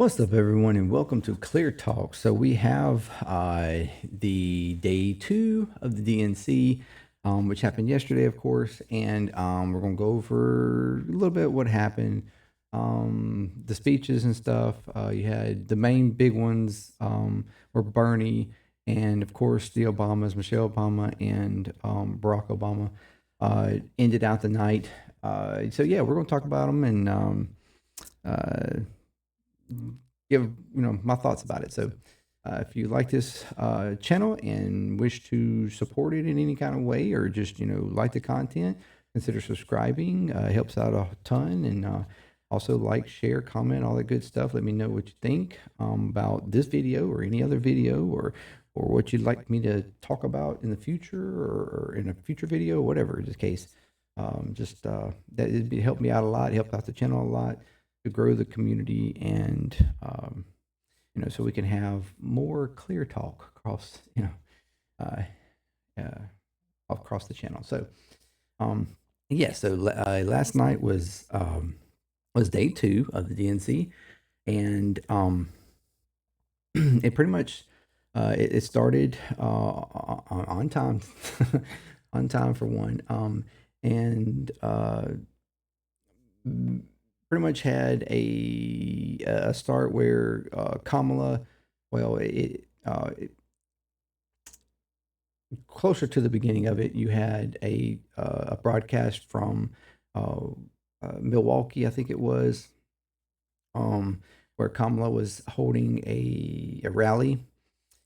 What's up, everyone, and welcome to Clear Talk. So we have the day 2 of the DNC, which happened yesterday, of course, and we're going to go over a little bit what happened, the speeches and stuff. You had the main big ones were Bernie, and of course the Obamas, Michelle Obama and Barack Obama, ended out the night. So yeah, we're going to talk about them and uh, give my thoughts about it. So if you like this channel and wish to support it in any kind of way, or just like the content, consider subscribing. It helps out a ton. And also like, share, comment, all that good stuff. Let me know what you think about this video or any other video, or what you'd like me to talk about in the future, or in a future video, whatever is the case. That it'd help me out a lot, help out the channel a lot, to grow the community, and so we can have more clear talk across uh, uh, across the channel. So yeah, so last night was day 2 of the DNC, and it pretty much it started on time, on time for one, and pretty much had a start where Kamala, well, closer to the beginning of it, you had a broadcast from Milwaukee, I think it was, where Kamala was holding a rally,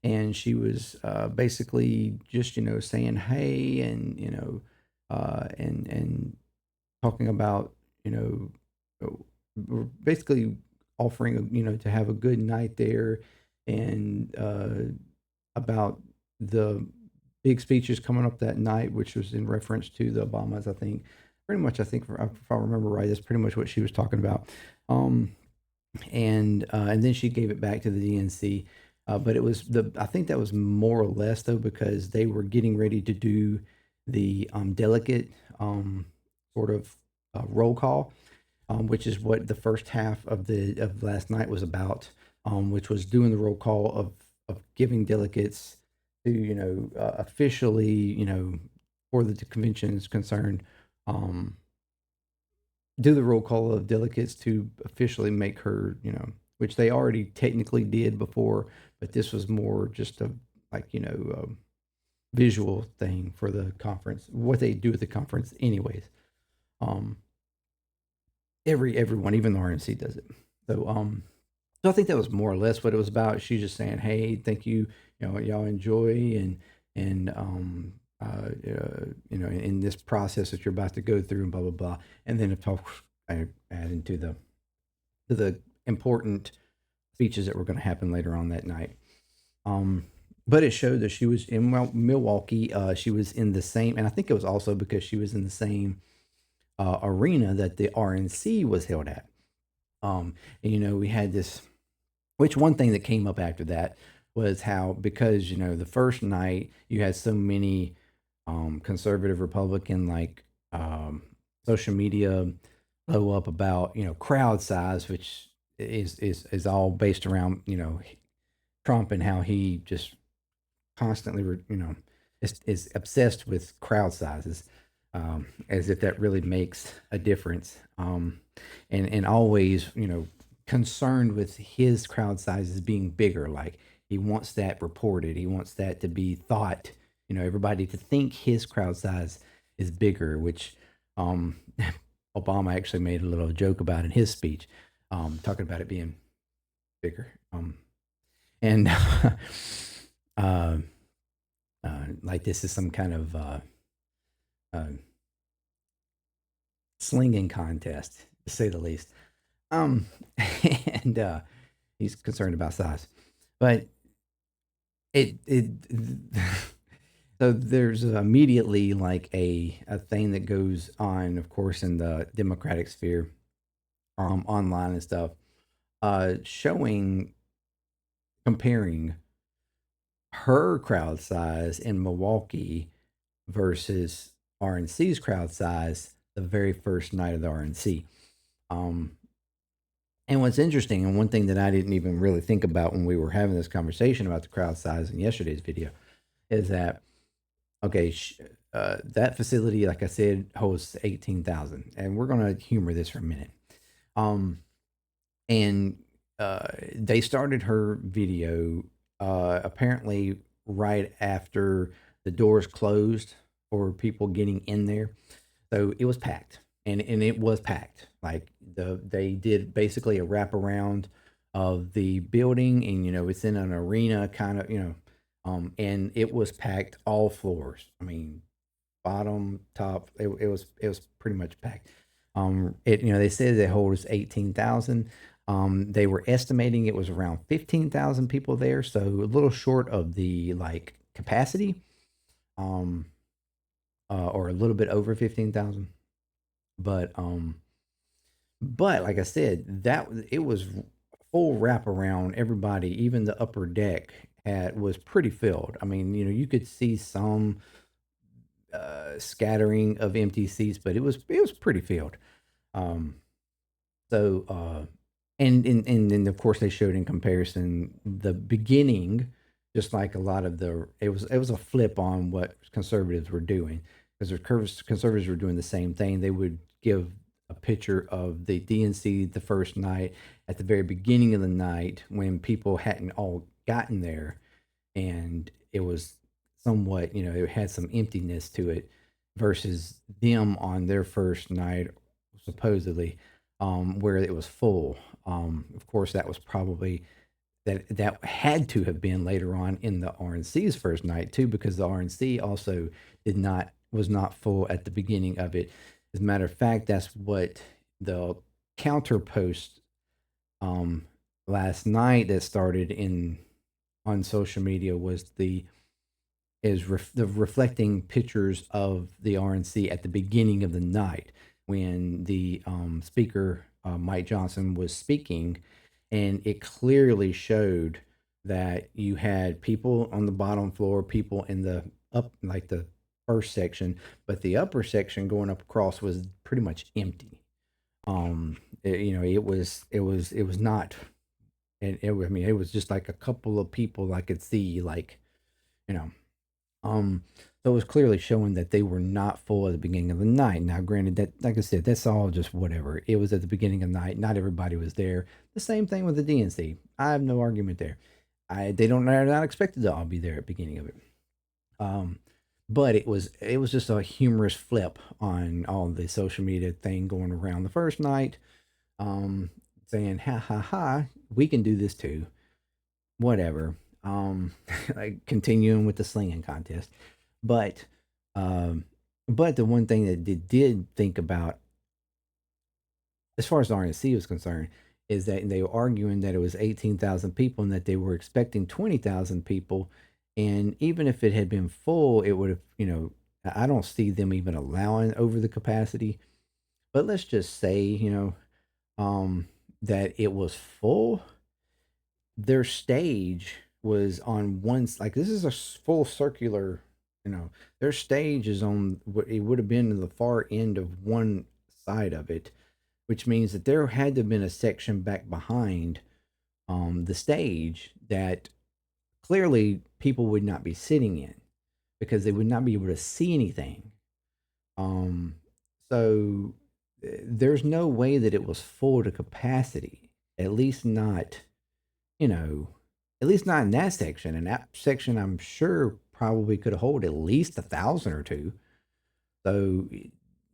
and she was basically just saying hey, and and talking about we're basically offering to have a good night there, and about the big speeches coming up that night, which was in reference to the Obamas. I think pretty much. I think if I remember right, that's pretty much what she was talking about. And then she gave it back to the DNC. But it was I think that was more or less, though, because they were getting ready to do the delegate sort of roll call, which is what the first half of last night was about, which was doing the roll call of giving delegates to officially, for the convention is concerned, do the roll call of delegates to officially make her, which they already technically did before, but this was more just a, like, visual thing for the conference, what they do at the conference anyways. Um, everyone, even the RNC does it. So I think that was more or less what it was about. She's just saying, "Hey, thank you, y'all enjoy, and in this process that you're about to go through, and blah blah blah." And then it talks, add into the important speeches that were going to happen later on that night. But it showed that she was in Milwaukee. She was in the same, and I think it was also because she was in the same arena that the RNC was held at. And we had this, which one thing that came up after that was how, because the first night you had so many conservative Republican, like, social media blow up about crowd size, which is all based around Trump, and how he just constantly is obsessed with crowd sizes, as if that really makes a difference, and always concerned with his crowd sizes being bigger. Like, he wants that reported, he wants that to be thought, everybody to think his crowd size is bigger, which Obama actually made a little joke about in his speech, talking about it being bigger, and uh, like this is some kind of uh, slinging contest, to say the least. And he's concerned about size, but it so there's immediately like a thing that goes on, of course, in the Democratic sphere, online and stuff, showing, comparing her crowd size in Milwaukee versus RNC's crowd size the very first night of the RNC. Um, And what's interesting, and one thing that I didn't even really think about when we were having this conversation about the crowd size in yesterday's video, is that okay, that facility, like I said, hosts 18,000, and we're gonna humor this for a minute. Um, and they started her video apparently right after the doors closed for people getting in there, so it was packed, and it was packed. Like they did basically a wraparound of the building, and it's in an arena kind of, and it was packed all floors. I mean, bottom, top, it was pretty much packed. They said they hold 18,000. They were estimating it was around 15,000 people there, so a little short of the like capacity, um, or a little bit over 15,000. But like I said, that it was full wraparound. Everybody, even the upper deck was pretty filled. I mean, you could see some scattering of empty seats, but it was pretty filled. Um, so and then of course they showed in comparison the beginning, just like a lot of it was a flip on what conservatives were doing, because the conservatives were doing the same thing. They would give a picture of the DNC the first night at the very beginning of the night when people hadn't all gotten there, and it was somewhat, it had some emptiness to it, versus them on their first night, supposedly, where it was full. Of course, that was probably that had to have been later on in the RNC's first night too, because the RNC also was not full at the beginning of it. As a matter of fact, that's what the counter post um, last night that started in on social media was the reflecting pictures of the RNC at the beginning of the night when the speaker Mike Johnson was speaking, and it clearly showed that you had people on the bottom floor, people in the up like the first section, but the upper section going up across was pretty much empty. It was not, I mean, it was just like a couple of people I could see, like, you know, um, so it was clearly showing that they were not full at the beginning of the night. Now, granted, that, like I said, that's all just whatever. It was at the beginning of the night. Not everybody was there. The same thing with the DNC. I have no argument there. They're not expected to all be there at the beginning of it. Um, but it was just a humorous flip on all the social media thing going around the first night, um, saying, ha ha ha, we can do this too. Whatever. Like continuing with the slinging contest. But um, but the one thing that they did think about, as far as the RNC was concerned, is that they were arguing that it was 18,000 people and that they were expecting 20,000 people. And even if it had been full, it would have, I don't see them even allowing over the capacity. But let's just say, that it was full. Their stage was on like this is a full circular, their stage is on what it would have been to the far end of one side of it, which means that there had to have been a section back behind the stage that clearly people would not be sitting in, because they would not be able to see anything. Um, so there's no way that it was full to capacity, at least not, you know, at least not in that section. And that section, I'm sure, probably could hold at least 1,000 or two. So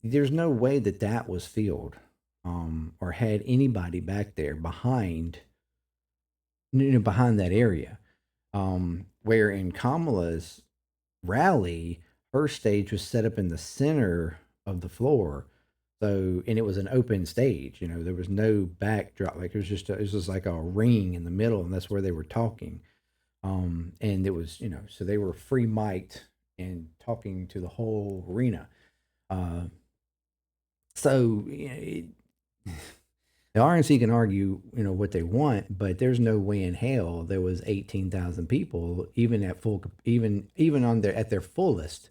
there's no way that that was filled, or had anybody back there behind, behind that area. Where in Kamala's rally, her stage was set up in the center of the floor. So, and it was an open stage, there was no backdrop. Like it was just like a ring in the middle, and that's where they were talking. And it was, so they were free mic'd and talking to the whole arena. Uh, so the RNC can argue, what they want, but there's no way in hell there was 18,000 people, even at full, even on their at their fullest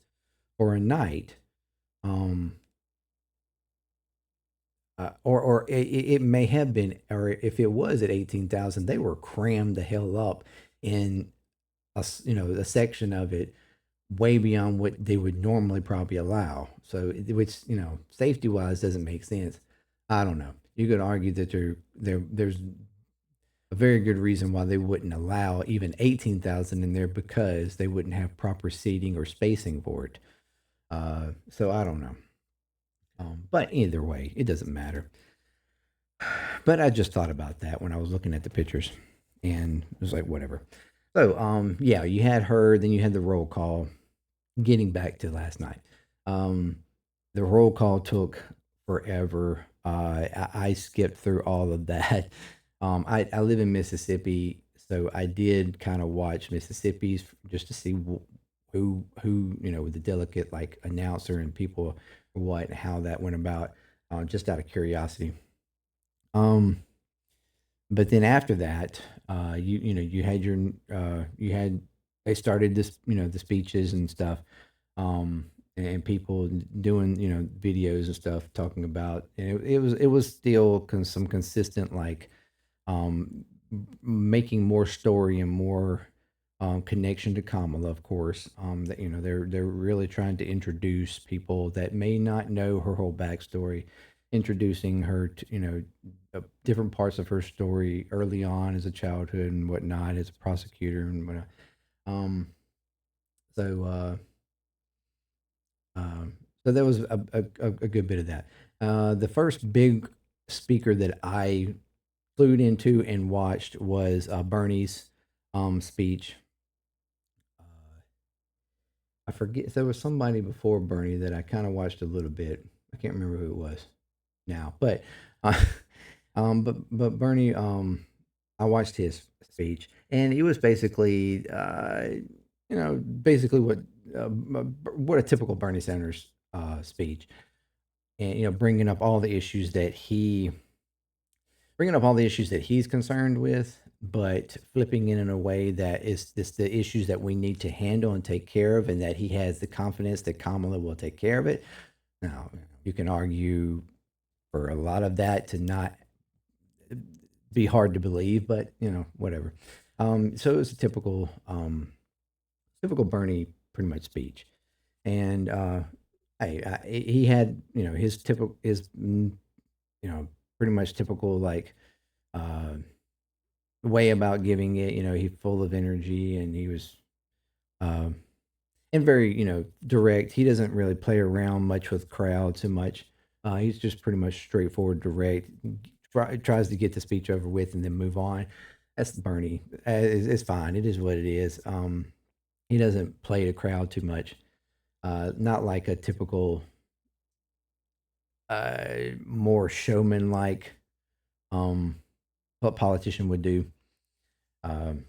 for a night. Um, or it may have been, or if it was at 18,000, they were crammed the hell up in a section of it way beyond what they would normally probably allow. So, which safety wise doesn't make sense. I don't know. You could argue that there's a very good reason why they wouldn't allow even 18,000 in there because they wouldn't have proper seating or spacing for it. So I don't know. But either way, it doesn't matter. But I just thought about that when I was looking at the pictures, and it was like whatever. So yeah, you had her, then you had the roll call. Getting back to last night, um, the roll call took forever. I skipped through all of that. I live in Mississippi, so I did kind of watch Mississippi's just to see who the delegate like announcer and people what and how that went about, just out of curiosity. Um, but then after that, you had your you had they started this the speeches and stuff, and people doing videos and stuff talking about, and it was still some consistent like making more story and more connection to Kamala, of course. That they're really trying to introduce people that may not know her whole backstory, introducing her to different parts of her story early on as a childhood and whatnot, as a prosecutor and whatnot. Um, so so there was a good bit of that. The first big speaker that I flew into and watched was Bernie's speech. Uh, I forget there was somebody before Bernie that I kind of watched a little bit. I can't remember who it was now, but uh, but Bernie, I watched his speech, and it was basically basically what a typical Bernie Sanders speech, and bringing up all the issues that he's concerned with, but flipping it in a way that is this the issues that we need to handle and take care of, and that he has the confidence that Kamala will take care of it. Now, you can argue for a lot of that to not be hard to believe, but whatever. So it was a typical Bernie pretty much speech, and he had his typical pretty much typical like uh, way about giving it. He's full of energy, and he was um, and very direct. He doesn't really play around much with crowd too much. He's just pretty much straightforward, direct. Tries to get the speech over with and then move on. That's Bernie. It's fine. It is what it is. He doesn't play the crowd too much. Not like a typical, more showman like what politician would do. Um,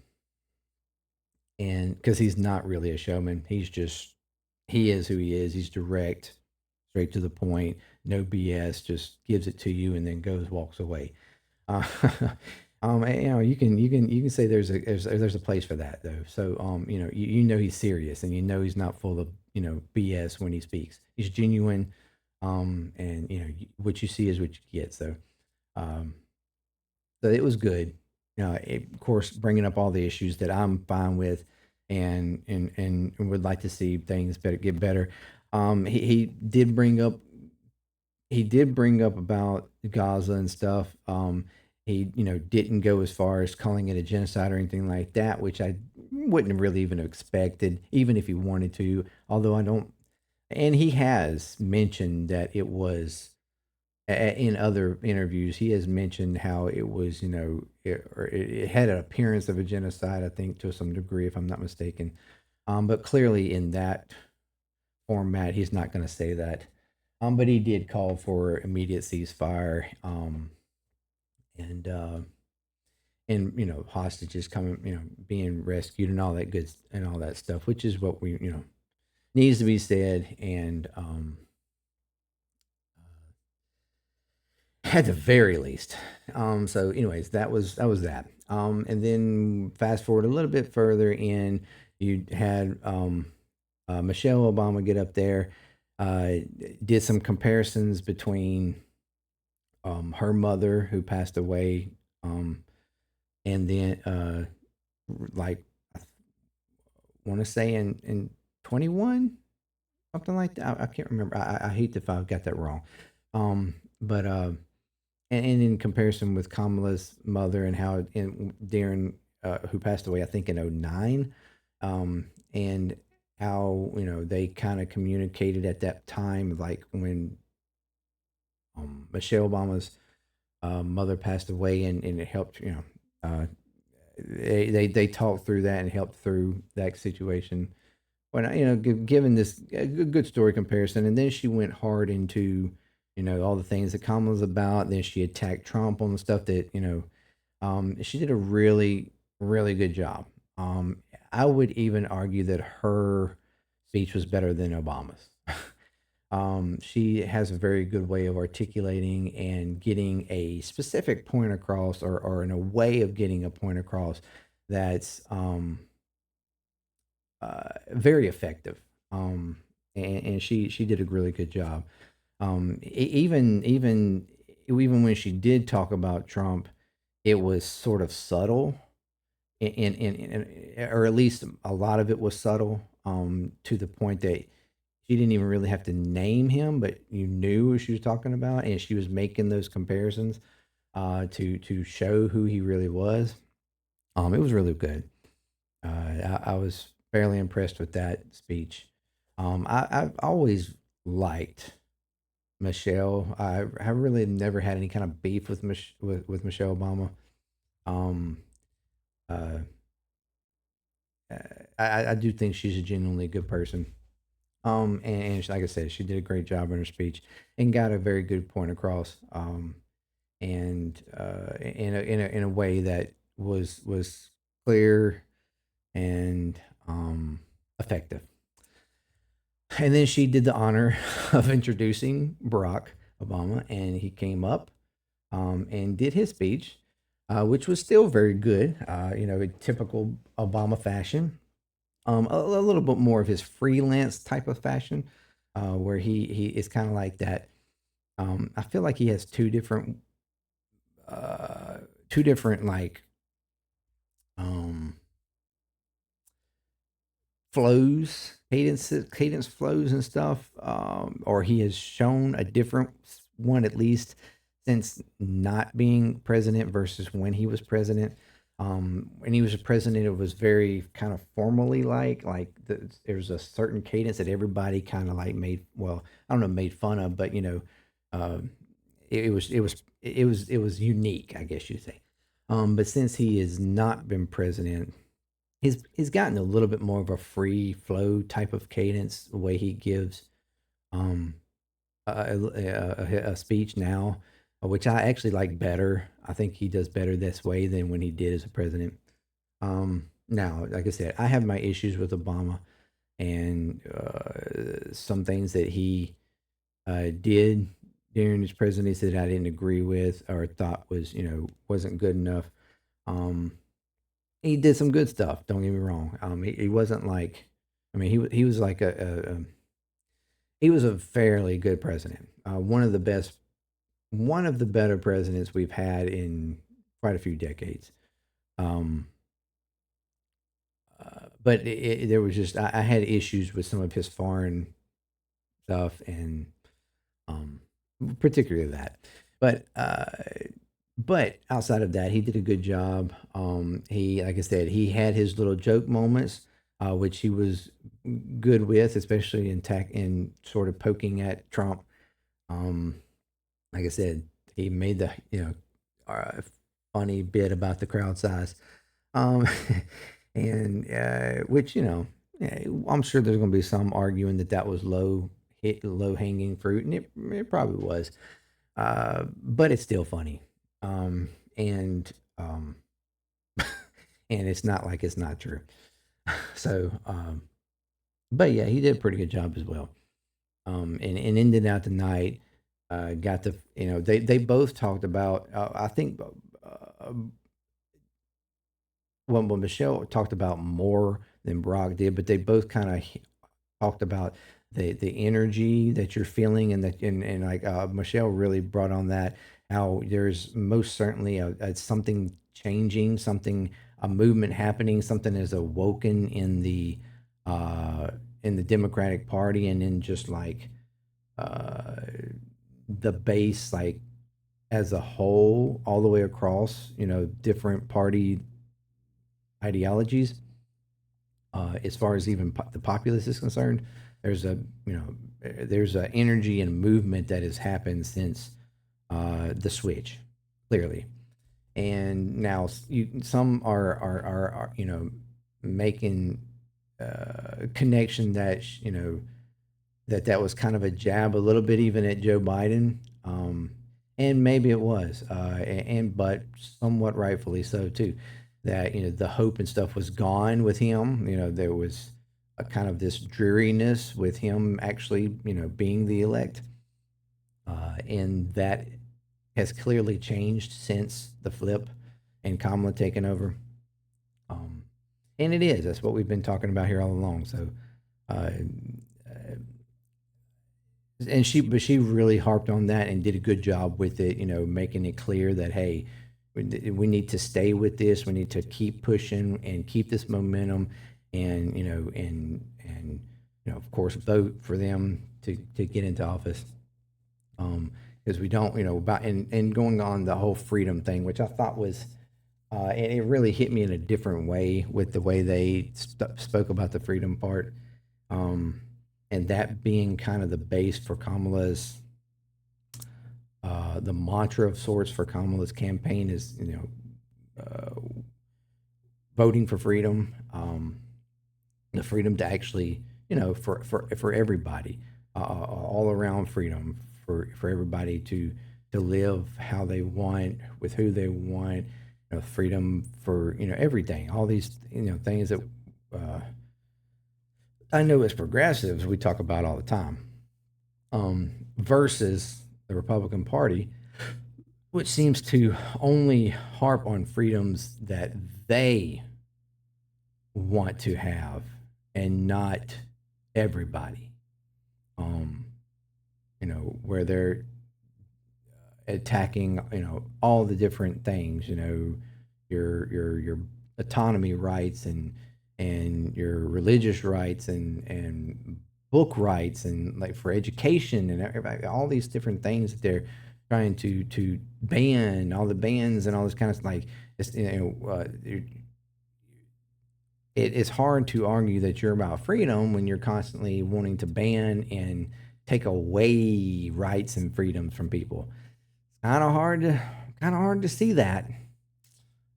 and because he's not really a showman, he is who he is. He's direct, straight to the point, no BS, just gives it to you and then walks away. Uh, and, you can say there's a place for that though. So he's serious, and he's not full of BS when he speaks. He's genuine, and what you see is what you get. Um, so it was good. Of course, bringing up all the issues that I'm fine with, and would like to see things get better. He did bring up about Gaza and stuff. He didn't go as far as calling it a genocide or anything like that, which I wouldn't have really even expected, even if he wanted to. Although I don't, and he has mentioned that it was in other interviews. He has mentioned how it was, it had an appearance of a genocide, I think, to some degree, if I'm not mistaken. But clearly, in that format, he's not going to say that. But he did call for immediate ceasefire, and hostages coming, being rescued and all that good and all that stuff, which is what we needs to be said, and at the very least. So, anyways, that was that. And then fast forward a little bit further in, you had Michelle Obama get up there, uh, did some comparisons between her mother who passed away, um, and then like I want to say in 21, something like that. I can't remember. I hate if I got that wrong. But and in comparison with Kamala's mother and how Darren, who passed away, I think in '09, and how they kind of communicated at that time, like when Michelle Obama's mother passed away, and it helped. They talked through that and helped through that situation. When given this a good story comparison, and then she went hard into all the things that Kamala's about. Then she attacked Trump on the stuff that she did a really good job. I would even argue that her speech was better than Obama's. She has a very good way of articulating and getting a specific point across, or in a way of getting a point across that's very effective. And she did a really good job. Even when she did talk about Trump, it was sort of subtle, or at least a lot of it was subtle, to the point that she didn't even really have to name him, but you knew who she was talking about, and she was making those comparisons to show who he really was. It was really good. I was fairly impressed with that speech. I've always liked Michelle. I really never had any kind of beef with with Michelle Obama. Um, uh, I do think she's a genuinely good person. And like I said, she did a great job in her speech and got a very good point across. And in a way that was clear and effective. And then she did the honor of introducing Barack Obama, and he came up and did his speech, which was still very good, in typical Obama fashion. A little bit more of his freelance type of fashion, where he is kind of like that. I feel like he has two different like um, flows, cadence flows and stuff, or he has shown a different one at least since not being president versus when he was president. When he was a president, it was very kind of formally there was a certain cadence that everybody kind of like made. Well, I don't know, made fun of, but um, it was unique, I guess you'd say. But since he has not been president, he's gotten a little bit more of a free flow type of cadence, the way he gives um a speech now, which I actually like better. I think he does better this way than when he did as a president. Now, like I said, I have my issues with Obama and some things that he did during his presidency that I didn't agree with or thought wasn't good enough. Um, he did some good stuff. Don't get me wrong. He wasn't like, I mean, he was like he was a fairly good president. One of the better presidents we've had in quite a few decades. Um, but there was just I had issues with some of his foreign stuff, and um, particularly that. But but outside of that, he did a good job. He, like I said, he had his little joke moments, which he was good with, especially in sort of poking at Trump. Um, like I said, he made the uh, funny bit about the crowd size, um, and which I'm sure there's going to be some arguing that that was low hanging fruit, and it probably was, but it's still funny, and and it's not like it's not true. So, but yeah, he did a pretty good job as well. And ended out the night. Got the they both talked about. I think well, Michelle talked about more than Brock did, but they both kind of talked about the energy that you're feeling, and like Michelle really brought on that. how there's most certainly a something changing, a movement happening, something is awoken uh, in the Democratic Party, and in just like uh, the base, like as a whole, all the way across, different party ideologies. As far as even the populace is concerned, there's a there's a energy and movement that has happened since the switch, clearly. And now some are making connection that that was kind of a jab a little bit even at Joe Biden. And maybe it was, but somewhat rightfully so too. That the hope and stuff was gone with him. There was a kind of this dreariness with him actually being the elect, and that has clearly changed since the flip and Kamala taking over. Um, and it is. That's what we've been talking about here all along. So, uh, but she really harped on that and did a good job with it, making it clear that, hey, we need to stay with this. We need to keep pushing and keep this momentum, and of course, vote for them to get into office. Because we don't, about and going on the whole freedom thing, which I thought was, and it really hit me in a different way with the way they spoke about the freedom part. And that being kind of the base for Kamala's, the mantra of sorts for Kamala's campaign is, voting for freedom, the freedom to actually, for everybody, all around freedom for everybody to live how they want, with who they want, freedom for everything, all these things that I know as progressives we talk about all the time, versus the Republican Party, which seems to only harp on freedoms that they want to have and not everybody. Where they're attacking, all the different things, your autonomy rights and your religious rights and book rights and like for education and everybody, all these different things that they're trying to ban, all the bans and all this kind of like it's it is hard to argue that you're about freedom when you're constantly wanting to ban and take away rights and freedoms from people. Kind of hard to see that.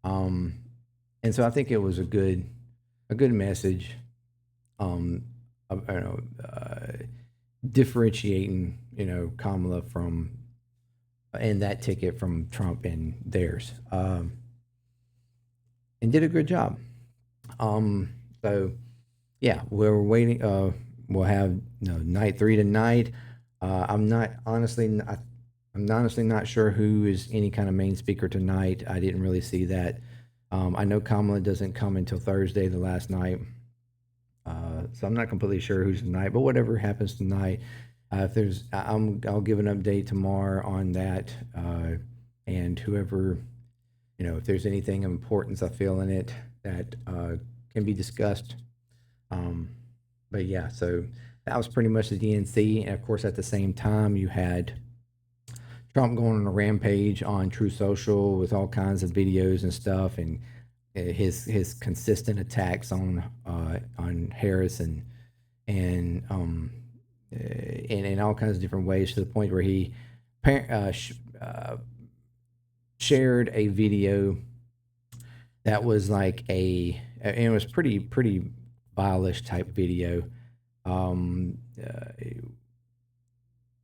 Um, and so I think it was a good message. Differentiating Kamala from and that ticket from Trump and theirs, and did a good job. So yeah, we're waiting. We'll have night 3 tonight. I'm honestly not sure who is any kind of main speaker tonight. I didn't really see that. I know Kamala doesn't come until Thursday, the last night. So I'm not completely sure who's tonight, but whatever happens tonight, if there's, I'll give an update tomorrow on that, and whoever, if there's anything of importance I feel in it that can be discussed. But yeah, so that was pretty much the DNC, and of course at the same time you had Trump going on a rampage on True Social with all kinds of videos and stuff, and his consistent attacks on Harris and in all kinds of different ways, to the point where he shared a video that was like and it was pretty vile-ish type video,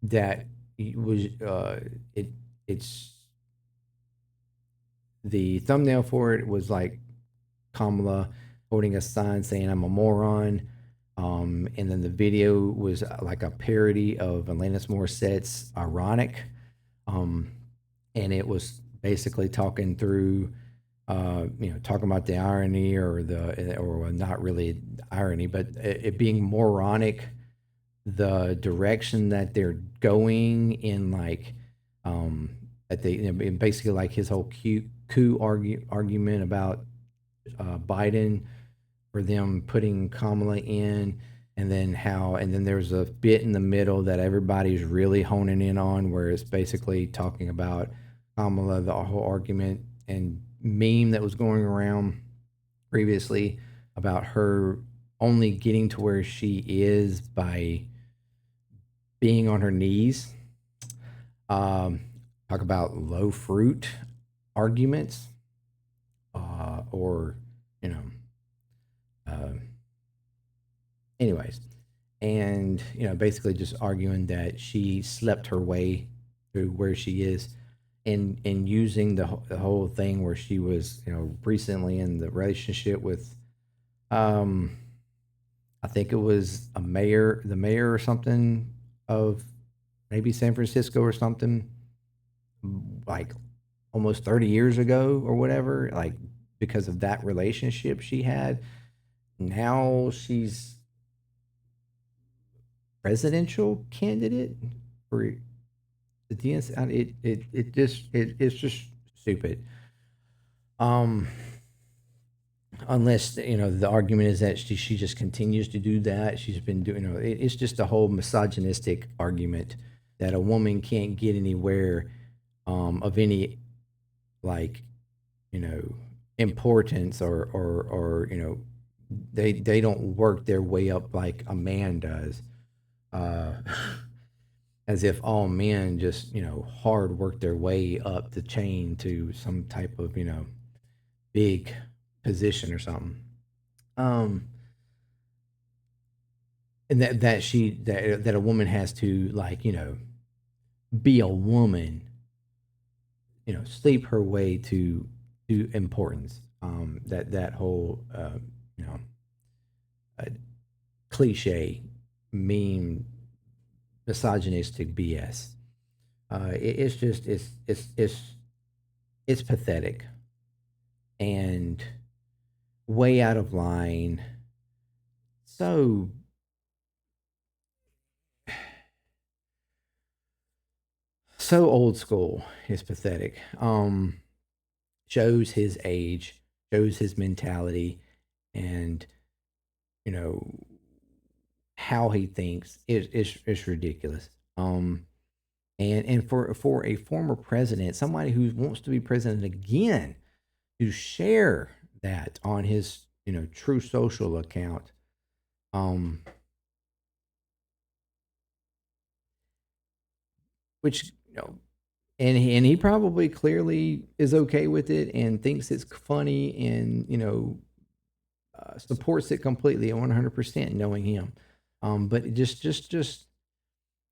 that was it's the thumbnail for it was like Kamala holding a sign saying I'm a moron. And then the video was like a parody of Alanis Morissette's Ironic. And it was basically talking through, talking about the irony or not really irony, but it being moronic, the direction that they're going in, like, that they, basically like his whole coup argument about Biden, for them putting Kamala in, and then there's a bit in the middle that everybody's really honing in on, where it's basically talking about Kamala, the whole argument and meme that was going around previously about her only getting to where she is by being on her knees. Um, Talk about low fruit arguments, or you know, uh, anyways, and basically just arguing that she slept her way to where she is, and using the whole thing where she was recently in the relationship with, um I think it was the mayor or something of maybe San Francisco or something, like almost 30 years ago or whatever, like because of that relationship she had. Now she's presidential candidate for the DNC. It's just stupid. Um, Unless the argument is that she just continues to do that. She's been doing. It's just a whole misogynistic argument that a woman can't get anywhere, of any, like, importance, or they don't work their way up like a man does. Uh, as if all men just hard work their way up the chain to some type of big position or something. Um, and that a woman has to, like, be a woman, sleep her way to importance. That whole you know uh, cliche, meme, misogynistic BS. It's just it's pathetic and way out of line. So old school. It's pathetic. Shows his age, shows his mentality, and you know how he thinks. It's ridiculous. And for a former president, somebody who wants to be president again, to share that on his True Social account, um, which and he probably clearly is okay with it and thinks it's funny, and supports it completely and 100%, knowing him. But it just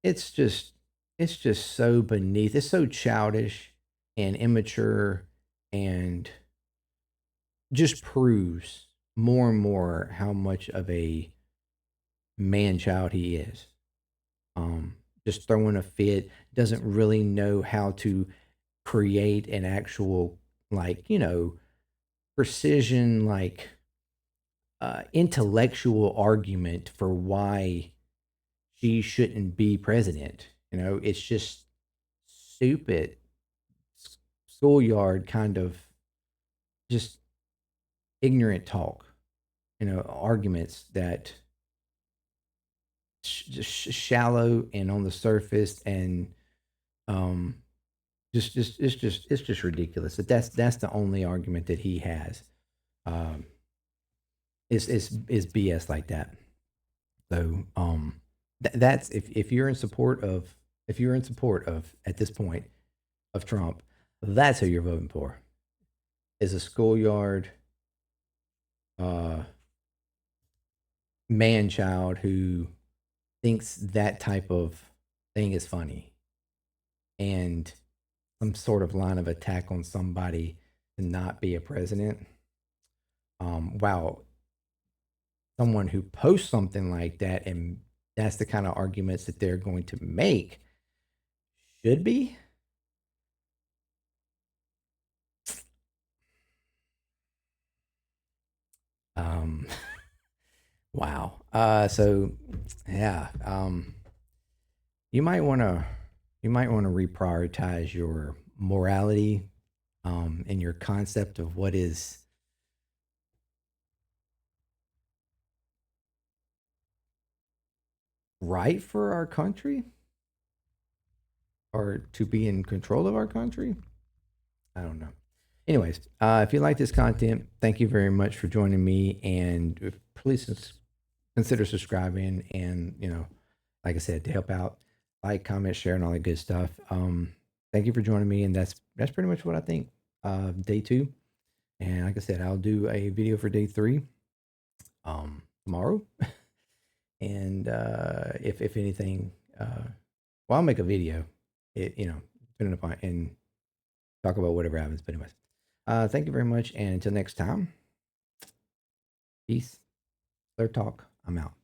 it's just it's just so beneath. It's so childish and immature, and just proves more and more how much of a man child he is. Just throwing a fit, doesn't really know how to create an actual, like, precision, like, intellectual argument for why she shouldn't be president. It's just stupid, schoolyard kind of, just ignorant talk, arguments that just shallow and on the surface, and um just it's just ridiculous that that's the only argument that he has. um is BS like that. So that's, if you're in support of, at this point, of Trump, that's who you're voting for, is a schoolyard uh man child who thinks that type of thing is funny, and some sort of line of attack on somebody to not be a president. Wow, someone who posts something like that, and that's the kind of arguments that they're going to make, should be. Um, wow. So yeah, you might want to, reprioritize your morality, and your concept of what is right for our country or to be in control of our country. I don't know. Anyways, if you like this content, thank you very much for joining me, and please consider subscribing. And like I said, to help out, like, comment, share, and all that good stuff. Thank you for joining me, and that's pretty much what I think. Day 2, and like I said, I'll do a video for day 3 tomorrow. And if anything, well, I'll make a video. Depending upon, and talk about whatever happens. But anyways, thank you very much, and until next time, peace. ClearTalk. I'm out.